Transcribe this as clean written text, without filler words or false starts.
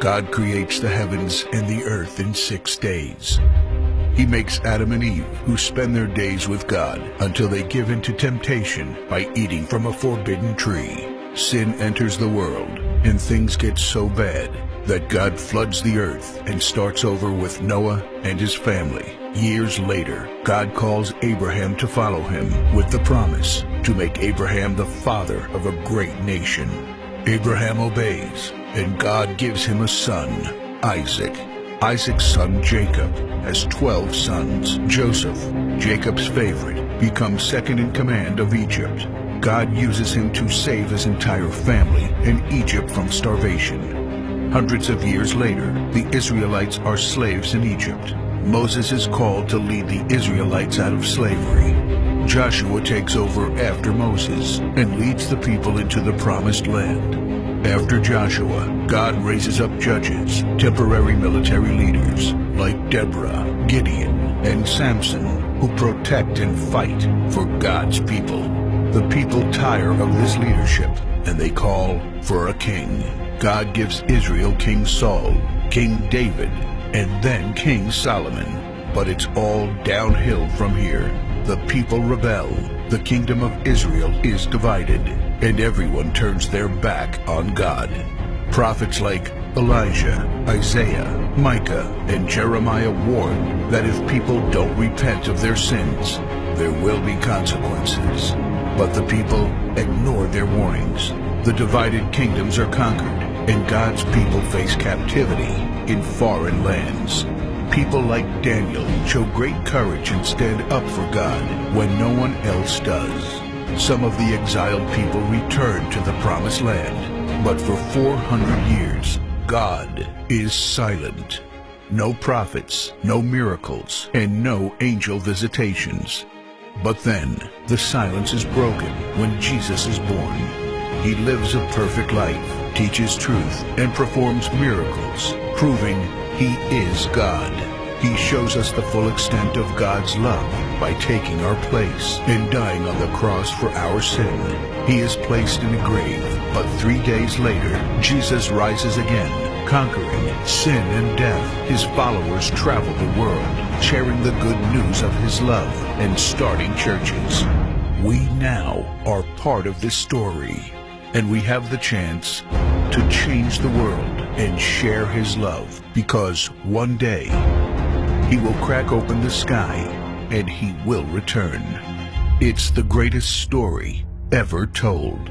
God creates the heavens and the earth in 6 days. He makes Adam and Eve, who spend their days with God until they give in to temptation by eating from a forbidden tree. Sin enters the world, and things get so bad that God floods the earth and starts over with Noah and his family. Years later, God calls Abraham to follow him with the promise to make Abraham the father of a great nation. Abraham obeys, and God gives him a son, Isaac. Isaac's son Jacob has 12 sons. Joseph, Jacob's favorite, becomes second in command of Egypt. God uses him to save his entire family and Egypt from starvation. Hundreds of years later, the Israelites are slaves in Egypt. Moses is called to lead the Israelites out of slavery. Joshua takes over after Moses and leads the people into the promised land. After Joshua, God raises up judges, temporary military leaders like Deborah, Gideon, and Samson, who protect and fight for God's people. The people tire of this leadership, and they call for a king. God gives Israel King Saul, King David, and then King Solomon. But it's all downhill from here. The people rebel, the kingdom of Israel is divided, and everyone turns their back on God. Prophets like Elijah, Isaiah, Micah, and Jeremiah warn that if people don't repent of their sins, there will be consequences. But the people ignore their warnings. The divided kingdoms are conquered, and God's people face captivity in foreign lands. People like Daniel show great courage and stand up for God when no one else does. Some of the exiled people return to the promised land, but for 400 years, God is silent. No prophets, no miracles, and no angel visitations. But then, the silence is broken when Jesus is born. He lives a perfect life, teaches truth, and performs miracles, proving He is God. He shows us the full extent of God's love by taking our place and dying on the cross for our sin. He is placed in a grave, but 3 days later, Jesus rises again, conquering sin and death. His followers travel the world, sharing the good news of His love and starting churches. We now are part of this story, and we have the chance to change the world and share His love, because one day He will crack open the sky and He will return. It's the greatest story ever told.